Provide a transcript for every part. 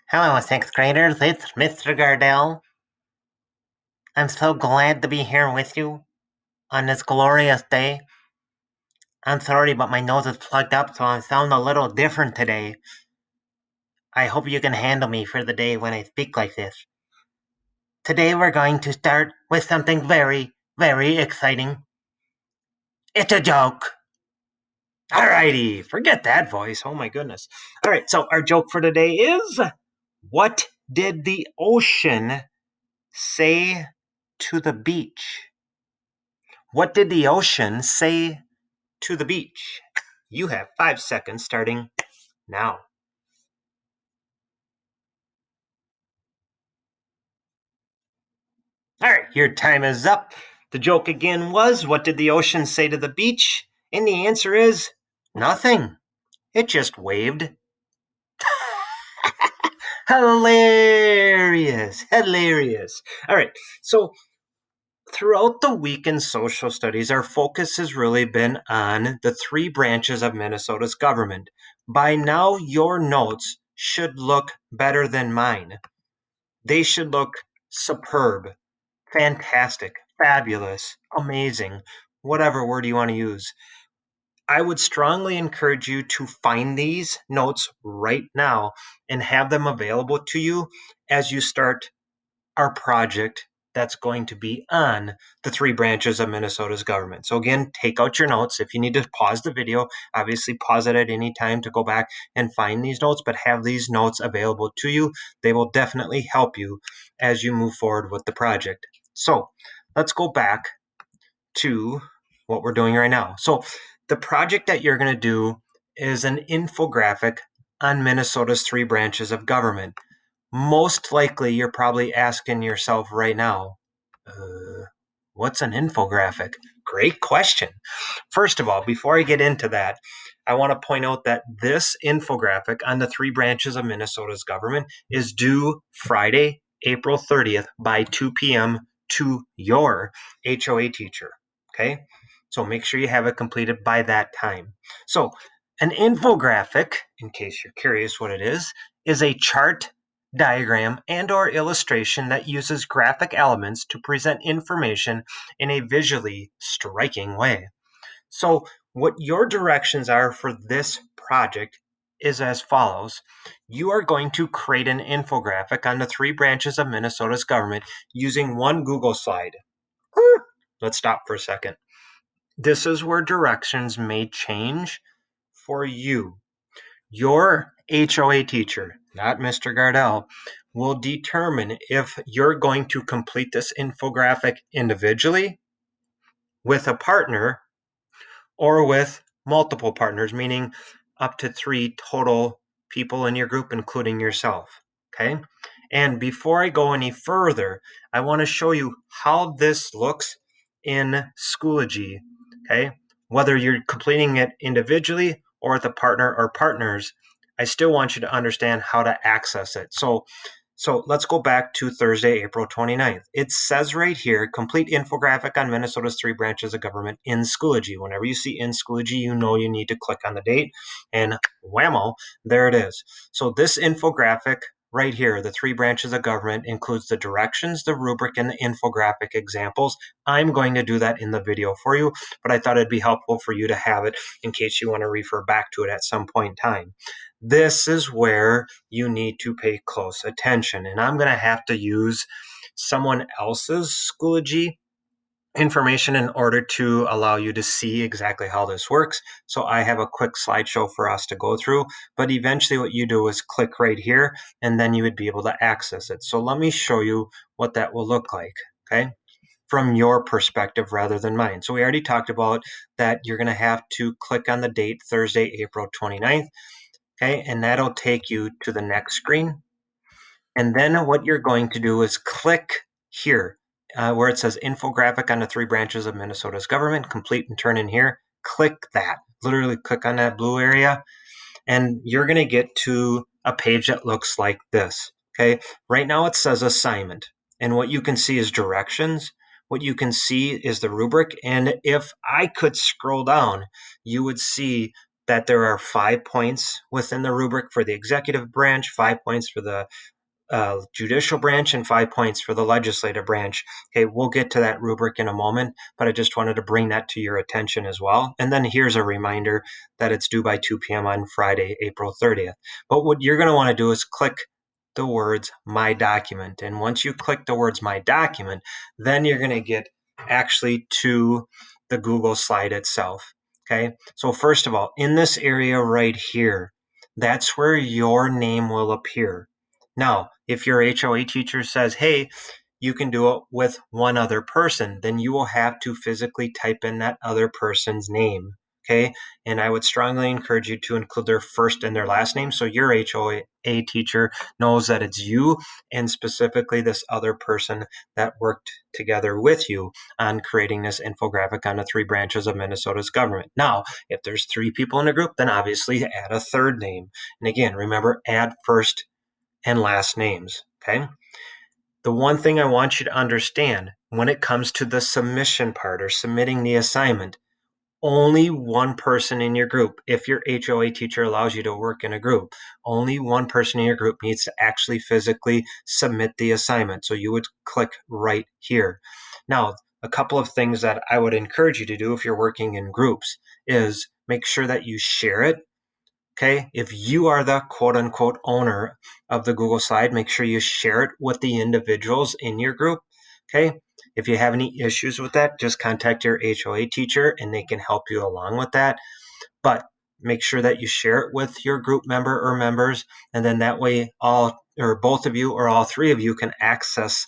Hello, sixth graders. It's Mr. Gardell. I'm so glad to be here with you on this glorious day. I'm sorry, but my nose is plugged up, so I sound a little different today. I hope you can handle me for the day when I speak like this. Today, we're going to start with something very, very exciting. It's a joke. Alrighty, forget that voice. Oh my goodness. Alright, so our joke for today is what did the ocean say to the beach? What did the ocean say to the beach? You have 5 seconds starting now. All right, your time is up. The joke again was, what did the ocean say to the beach? And the answer is nothing. It just waved. Hilarious. Hilarious. All right, so throughout the week in social studies, our focus has really been on the three branches of Minnesota's government. By now, your notes should look better than mine. They should look superb, fantastic, fabulous, amazing, whatever word you want to use. I would strongly encourage you to find these notes right now and have them available to you as you start our project that's going to be on the three branches of Minnesota's government. So again, take out your notes. If you need to pause the video, obviously pause it at any time to go back and find these notes, but have these notes available to you. They will definitely help you as you move forward with the project. So let's go back to what we're doing right now. So the project that you're going to do is an infographic on Minnesota's three branches of government. Most likely, you're probably asking yourself right now, what's an infographic? Great question. First of all, before I get into that, I want to point out that this infographic on the three branches of Minnesota's government is due Friday, April 30th by 2 p.m. to your HOA teacher. Okay? So make sure you have it completed by that time. So, an infographic, in case you're curious what it is a chart, diagram, and or illustration that uses graphic elements to present information in a visually striking way. So what your directions are for this project is as follows. You are going to create an infographic on the three branches of Minnesota's government using one Google slide. Let's stop for a second. This is where directions may change for you. Your HOA teacher, not Mr. Gardell, will determine if you're going to complete this infographic individually, with a partner, or with multiple partners, meaning up to 3 total people in your group, including yourself. Okay. And before I go any further, I want to show you how this looks in Schoology. Okay. Whether you're completing it individually or with a partner or partners, I still want you to understand how to access it. So let's go back to Thursday, April 29th. It says right here, complete infographic on Minnesota's three branches of government in Schoology. Whenever you see in Schoology, you know you need to click on the date, and whammo, there it is. So this infographic right here, the three branches of government, includes the directions, the rubric, and the infographic examples. I'm going to do that in the video for you, but I thought it'd be helpful for you to have it in case you want to refer back to it at some point in time. This is where you need to pay close attention. And I'm going to have to use someone else's Schoology information in order to allow you to see exactly how this works. So I have a quick slideshow for us to go through, but eventually what you do is click right here and then you would be able to access it. So let me show you what that will look like, okay? From your perspective rather than mine. So we already talked about that you're going to have to click on the date Thursday, April 29th. Okay, and that'll take you to the next screen. And then what you're going to do is click here where it says infographic on the three branches of Minnesota's government, complete and turn in here. Click that. Literally click on that blue area, and you're going to get to a page that looks like this. Okay, right now it says assignment, and what you can see is directions. What you can see is the rubric, and if I could scroll down, you would see that there are 5 points within the rubric for the executive branch, 5 points for the judicial branch, and 5 points for the legislative branch. Okay, we'll get to that rubric in a moment, but I just wanted to bring that to your attention as well. And then here's a reminder that it's due by 2 p.m. on Friday, April 30th. But what you're going to want to do is click the words My Document. And once you click the words My Document, then you're going to get actually to the Google slide itself. Okay, so first of all, in this area right here, that's where your name will appear. Now, if your HOA teacher says, hey, you can do it with one other person, then you will have to physically type in that other person's name. Okay. And I would strongly encourage you to include their first and their last name so your HOA teacher knows that it's you and specifically this other person that worked together with you on creating this infographic on the 3 branches of Minnesota's government. Now, if there's 3 people in a group, then obviously add a third name. And again, remember, add first and last names. Okay. The one thing I want you to understand when it comes to the submission part or submitting the assignment, only one person in your group, if your HOA teacher allows you to work in a group, only one person in your group needs to actually physically submit the assignment. So you would click right here. Now, a couple of things that I would encourage you to do if you're working in groups is make sure that you share it. Okay, if you are the quote unquote owner of the Google slide, make sure you share it with the individuals in your group. Okay, if you have any issues with that, just contact your HOA teacher and they can help you along with that. But make sure that you share it with your group member or members, and then that way all or both of you or all 3 of you can access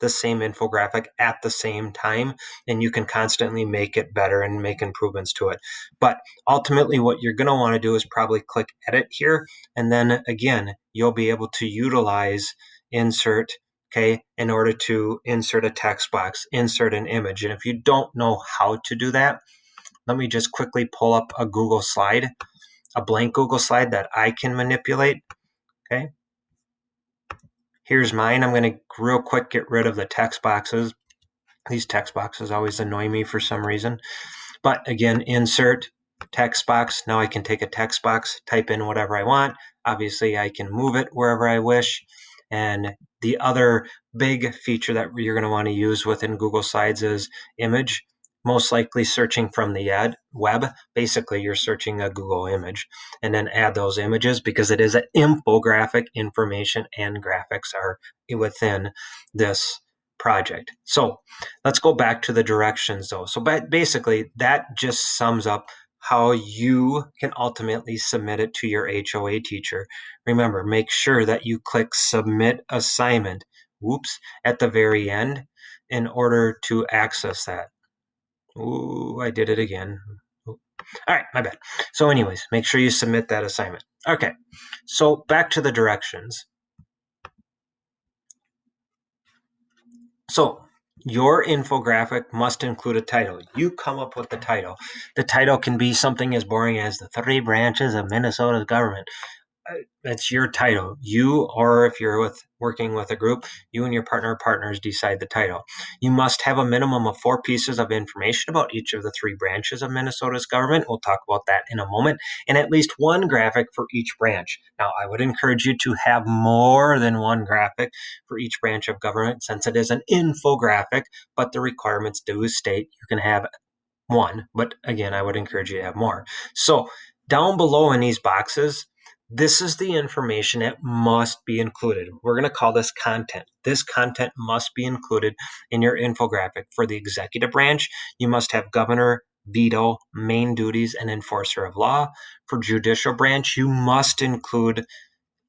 the same infographic at the same time, and you can constantly make it better and make improvements to it. But ultimately, what you're going to want to do is probably click edit here, and then again, you'll be able to utilize insert, okay, in order to insert a text box, insert an image. And if you don't know how to do that, let me just quickly pull up a Google slide, a blank Google slide that I can manipulate. Okay. Here's mine. I'm going to real quick get rid of the text boxes. These text boxes always annoy me for some reason. But again, insert text box. Now I can take a text box, type in whatever I want. Obviously, I can move it wherever I wish. And the other big feature that you're going to want to use within Google Slides is image. Most likely searching from the web. Basically, you're searching a Google image and then add those images because it is an infographic. Information and graphics are within this project. So let's go back to the directions though. So basically that just sums up how you can ultimately submit it to your HOA teacher. Remember, make sure that you click submit assignment, at the very end in order to access that. Ooh, I did it again. All right, my bad. So anyways, make sure you submit that assignment. Okay, so back to the directions. So your infographic must include a title. You come up with the title. The title can be something as boring as the 3 branches of Minnesota's government. That's your title. You, or if you're working with a group, you and your partners decide the title. You must have a minimum of 4 pieces of information about each of the 3 branches of Minnesota's government. We'll talk about that in a moment. And at least 1 graphic for each branch. Now, I would encourage you to have more than 1 graphic for each branch of government since it is an infographic, but the requirements do state you can have 1. But again, I would encourage you to have more. So down below in these boxes, this is the information that must be included. We're going to call this content. This content must be included in your infographic. For the executive branch, you must have governor, veto, main duties, and enforcer of law. For judicial branch, you must include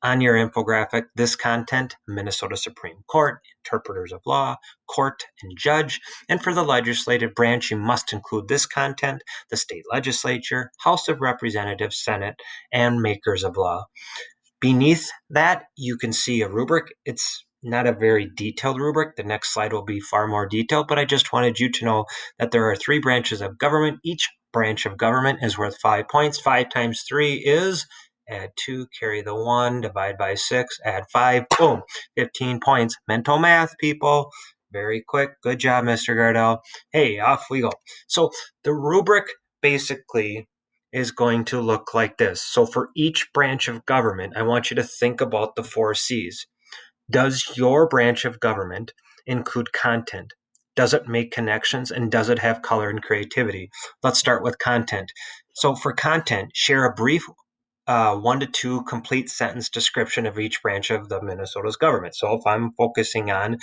on your infographic this content: Minnesota Supreme Court, interpreters of law, court, and judge. And for the legislative branch, you must include this content: the state legislature, House of Representatives, Senate, and makers of law. Beneath that, you can see a rubric. It's not a very detailed rubric. The next slide will be far more detailed, but I just wanted you to know that there are 3 branches of government. Each branch of government is worth 5 points. 5 times 3 is, add 2, carry the 1, divide by 6, add 5, boom, 15 points. Mental math, people. Very quick. Good job, Mr. Gardell. Hey, off we go. So the rubric basically is going to look like this. So for each branch of government, I want you to think about the 4 C's. Does your branch of government include content? Does it make connections, and does it have color and creativity? Let's start with content. So for content, share a brief 1 to 2 complete sentence description of each branch of the Minnesota's government. So if I'm focusing on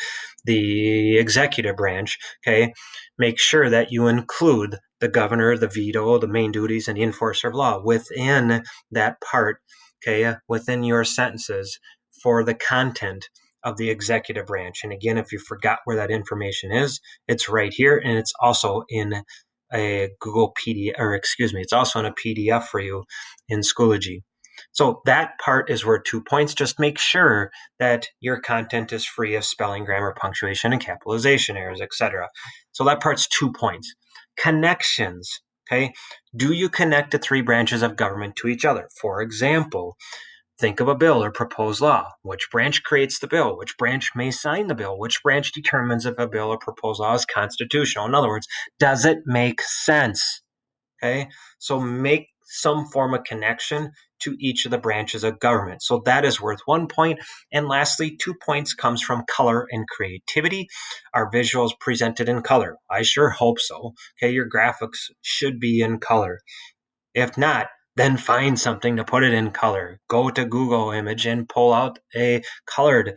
the executive branch, okay, make sure that you include the governor, the veto, the main duties, and the enforcer of law within that part, okay, within your sentences for the content of the executive branch. And again, if you forgot where that information is, it's right here, and it's also in a Google PDF, or excuse me, it's also in a PDF for you in Schoology. So that part is worth 2 points. Just make sure that your content is free of spelling, grammar, punctuation, and capitalization errors, etc. So that part's 2 points. Connections. Okay. Do you connect the 3 branches of government to each other? For example, think of a bill or proposed law. Which branch creates the bill? Which branch may sign the bill? Which branch determines if a bill or proposed law is constitutional? In other words, does it make sense? Okay, so make some form of connection to each of the branches of government. So that is worth 1 point. And lastly, 2 points comes from color and creativity. Are visuals presented in color? I sure hope so. Okay, your graphics should be in color. If not, then find something to put it in color. Go to Google Image and pull out a colored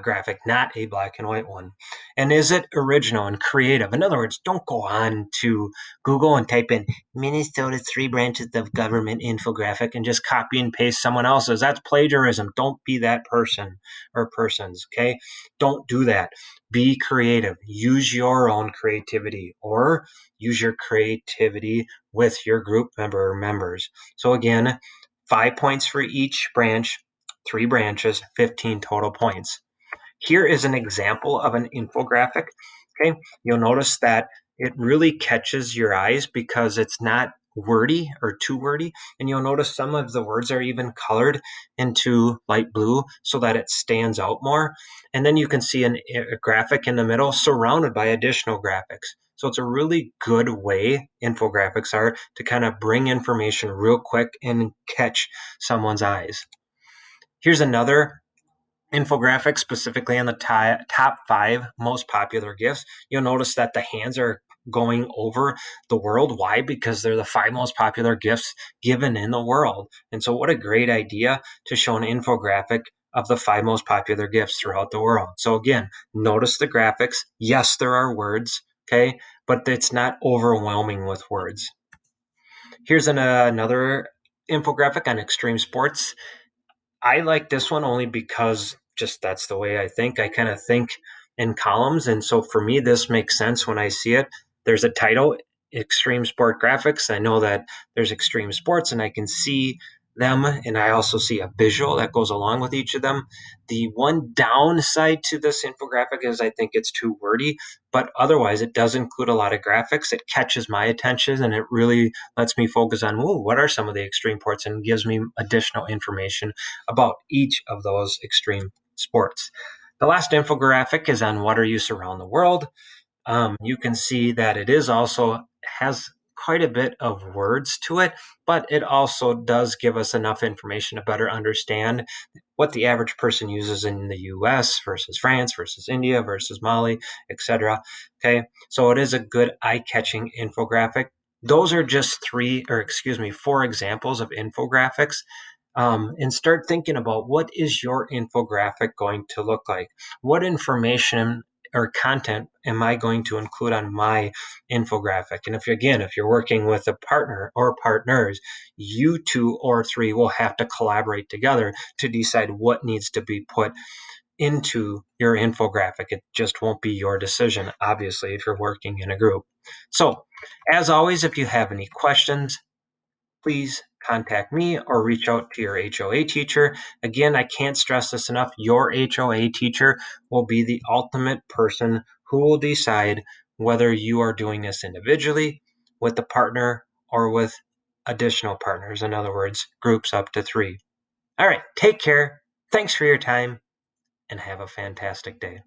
graphic, not a black and white one. And is it original and creative? In other words, don't go on to Google and type in Minnesota's 3 branches of government infographic and just copy and paste someone else's. That's plagiarism. Don't be that person or persons, okay? Don't do that. Be creative. Use your own creativity, or use your creativity with your group member or members. So again, 5 points for each branch, 3 branches, 15 total points. Here is an example of an infographic. Okay, you'll notice that it really catches your eyes because it's not wordy or too wordy. And you'll notice some of the words are even colored into light blue so that it stands out more. And then you can see a graphic in the middle surrounded by additional graphics. So it's a really good way, infographics are, to kind of bring information real quick and catch someone's eyes. Here's another infographic specifically on the top 5 most popular gifts. You'll notice that the hands are going over the world. Why? Because they're the 5 most popular gifts given in the world. And so what a great idea to show an infographic of the 5 most popular gifts throughout the world. So again, notice the graphics. Yes, there are words, okay, but it's not overwhelming with words. Here's another infographic on extreme sports. I like this one only because just that's the way I think. I kind of think in columns. And so for me, this makes sense when I see it. There's a title, Extreme Sport Graphics. I know that there's extreme sports and I can see them. And I also see a visual that goes along with each of them. The one downside to this infographic is I think it's too wordy, but otherwise it does include a lot of graphics. It catches my attention and it really lets me focus on, what are some of the extreme sports, and gives me additional information about each of those extreme sports. The last infographic is on water use around the world. You can see that it is also has quite a bit of words to it, but it also does give us enough information to better understand what the average person uses in the US versus France versus India versus Mali, etc. Okay, so it is a good eye-catching infographic. Those are just 4 examples of infographics. And start thinking about, what is your infographic going to look like? What information or content am I going to include on my infographic? And if you're working with a partner or partners, you 2 or 3 will have to collaborate together to decide what needs to be put into your infographic. It just won't be your decision, obviously, if you're working in a group. So, as always, if you have any questions, please contact me or reach out to your HOA teacher. Again, I can't stress this enough. Your HOA teacher will be the ultimate person who will decide whether you are doing this individually, with the partner, or with additional partners. In other words, groups up to 3. All right, take care. Thanks for your time and have a fantastic day.